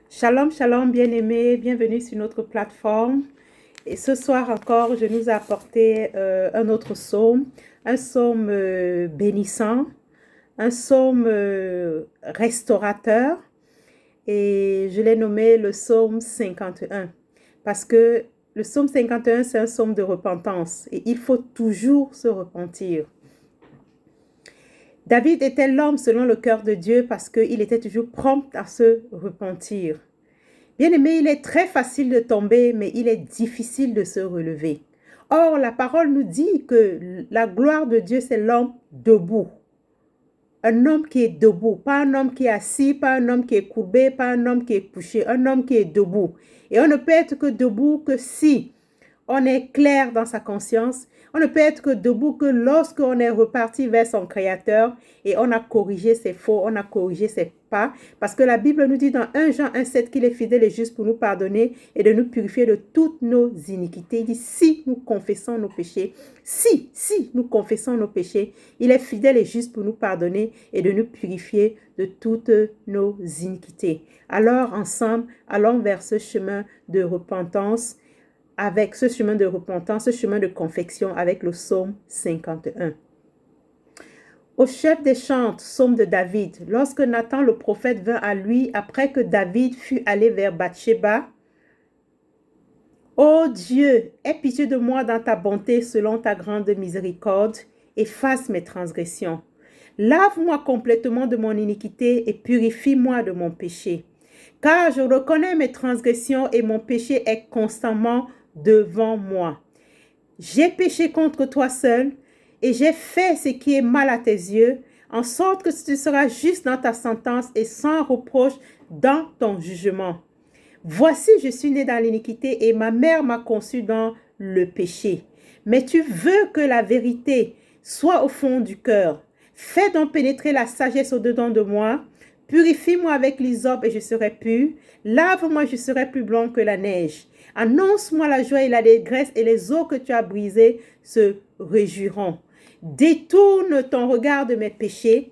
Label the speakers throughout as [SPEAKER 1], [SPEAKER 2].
[SPEAKER 1] Shalom, shalom, bien-aimés, bienvenue sur notre plateforme. Et ce soir encore, je nous ai apporté un autre psaume, un psaume bénissant, un psaume restaurateur. Et je l'ai nommé le psaume 51 parce que le psaume 51, c'est un psaume de repentance et il faut toujours se repentir. David était l'homme selon le cœur de Dieu parce qu'il était toujours prompt à se repentir. Bien-aimé, il est très facile de tomber, mais il est difficile de se relever. Or, la parole nous dit que la gloire de Dieu, c'est l'homme debout. Un homme qui est debout, pas un homme qui est assis, pas un homme qui est courbé, pas un homme qui est couché, un homme qui est debout. Et on ne peut être que debout que si on est clair dans sa conscience. On ne peut être que debout que lorsqu'on est reparti vers son Créateur et on a corrigé ses faux, on a corrigé ses pas. Parce que la Bible nous dit dans 1 Jean 1,7 qu'il est fidèle et juste pour nous pardonner et de nous purifier de toutes nos iniquités. Il dit si nous confessons nos péchés, si nous confessons nos péchés, il est fidèle et juste pour nous pardonner et de nous purifier de toutes nos iniquités. Alors ensemble, allons vers ce chemin de repentance, avec ce chemin de repentance, ce chemin de confection avec le psaume 51. Au chef des chantes, psaume de David, lorsque Nathan le prophète vint à lui après que David fut allé vers Bathsheba, « Ô Dieu, aie pitié de moi dans ta bonté selon ta grande miséricorde, efface mes transgressions. Lave-moi complètement de mon iniquité et purifie-moi de mon péché. Car je reconnais mes transgressions et mon péché est constamment devant moi. J'ai péché contre toi seul et j'ai fait ce qui est mal à tes yeux, en sorte que tu seras juste dans ta sentence et sans reproche dans ton jugement. Voici, je suis né dans l'iniquité et ma mère m'a conçu dans le péché. Mais tu veux que la vérité soit au fond du cœur. Fais donc pénétrer la sagesse au-dedans de moi. Purifie-moi avec l'hysope et je serai pur. Lave-moi, je serai plus blanc que la neige. Annonce-moi la joie et la dégresse et les eaux que tu as brisées se réjouiront. Détourne ton regard de mes péchés,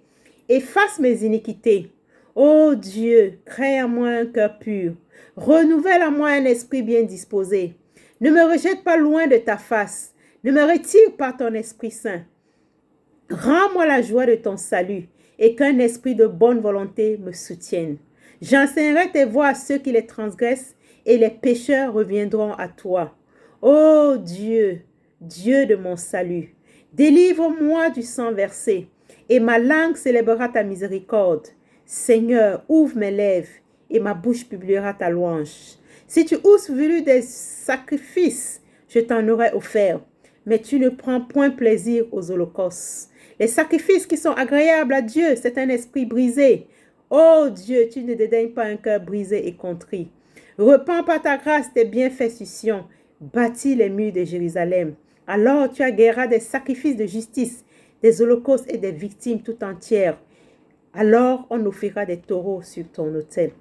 [SPEAKER 1] efface mes iniquités. Ô Dieu, crée en moi un cœur pur. Renouvelle en moi un esprit bien disposé. Ne me rejette pas loin de ta face. Ne me retire pas ton Esprit Saint. Rends-moi la joie de ton salut et qu'un esprit de bonne volonté me soutienne. J'enseignerai tes voies à ceux qui les transgressent et les pécheurs reviendront à toi. Ô Dieu, Dieu de mon salut, délivre-moi du sang versé et ma langue célébrera ta miséricorde. Seigneur, ouvre mes lèvres et ma bouche publiera ta louange. Si tu eusses voulu des sacrifices, je t'en aurais offert, mais tu ne prends point plaisir aux holocaustes. Les sacrifices qui sont agréables à Dieu, c'est un esprit brisé. Ô Dieu, tu ne dédaignes pas un cœur brisé et contrit. Repends par ta grâce tes bienfaits sur Sion. Bâtis les murs de Jérusalem. Alors tu agréeras des sacrifices de justice, des holocaustes et des victimes tout entières. Alors on offrira des taureaux sur ton autel.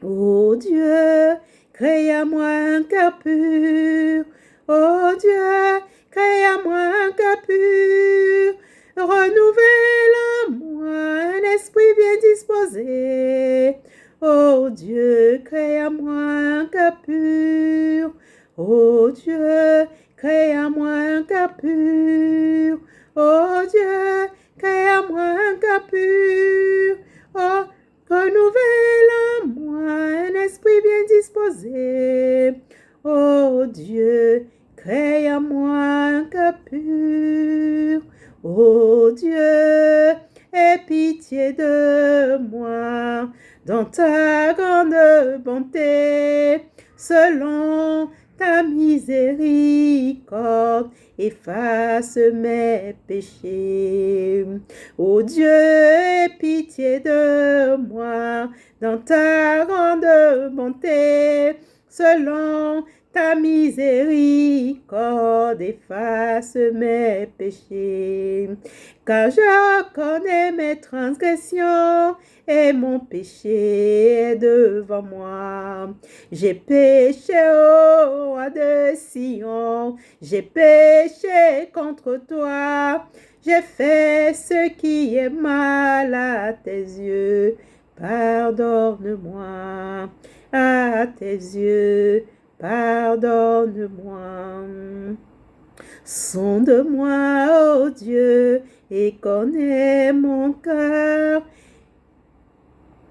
[SPEAKER 1] Ô Dieu, crée à moi un cœur pur. Ô Dieu, crée à moi un cœur pur. Renouvelle en moi un esprit bien disposé. Ô Dieu, crée à moi un cœur pur. Ô Dieu, crée à moi un cœur pur. Ô Dieu, crée à moi un cœur pur. Oh, renouvelle en moi un esprit bien disposé. Ô Dieu, crée en moi un cœur pur. Ô Dieu, aie pitié de moi dans ta grande bonté, selon ta miséricorde, efface mes péchés. Ô Dieu, aie pitié de moi dans ta grande bonté, selon ta miséricorde, efface mes péchés. Car je connais mes transgressions et mon péché est devant moi. J'ai péché au roi de Sion, j'ai péché contre toi. J'ai fait ce qui est mal à tes yeux. pardonne-moi. À tes yeux, pardonne-moi. Sonde-moi, ô Dieu, et connais mon cœur.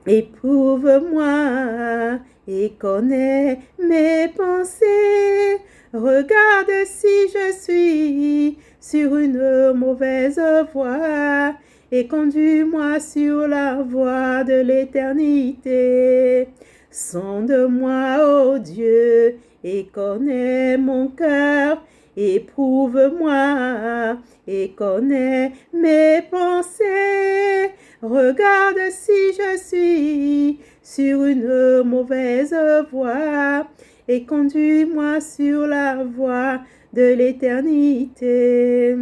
[SPEAKER 1] Éprouve-moi et connais mes pensées. Regarde si je suis sur une mauvaise voie et conduis-moi sur la voie de l'éternité. Sonde-moi, ô Dieu, et connais mon cœur. Éprouve-moi et connais mes pensées. Regarde si je suis sur une mauvaise voie et conduis-moi sur la voie de l'éternité.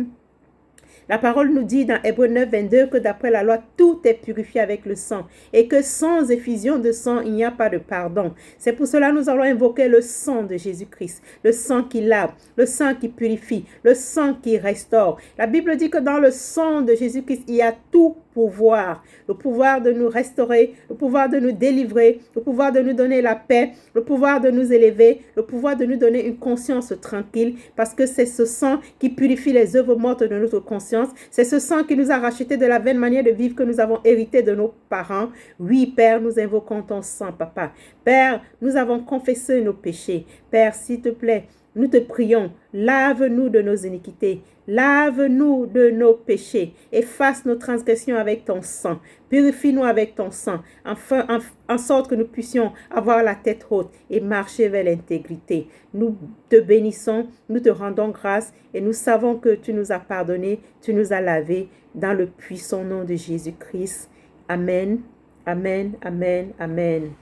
[SPEAKER 1] La parole nous dit dans Hébreux 9, 22 que d'après la loi, tout est purifié avec le sang et que sans effusion de sang, il n'y a pas de pardon. C'est pour cela que nous allons invoquer le sang de Jésus-Christ, le sang qui lave, le sang qui purifie, le sang qui restaure. La Bible dit que dans le sang de Jésus-Christ, il y a tout pouvoir. Le pouvoir de nous restaurer, le pouvoir de nous délivrer, le pouvoir de nous donner la paix, le pouvoir de nous élever, le pouvoir de nous donner une conscience tranquille parce que c'est ce sang qui purifie les œuvres mortes de notre conscience. C'est ce sang qui nous a racheté de la vaine manière de vivre que nous avons hérité de nos parents. Oui, Père, nous invoquons ton sang, Papa. Père, nous avons confessé nos péchés. Père, s'il te plaît, nous te prions, lave-nous de nos iniquités, lave-nous de nos péchés, efface nos transgressions avec ton sang, purifie-nous avec ton sang, en sorte que nous puissions avoir la tête haute et marcher vers l'intégrité. Nous te bénissons, nous te rendons grâce et nous savons que tu nous as pardonné, tu nous as lavés dans le puissant nom de Jésus-Christ. Amen, amen, amen, amen.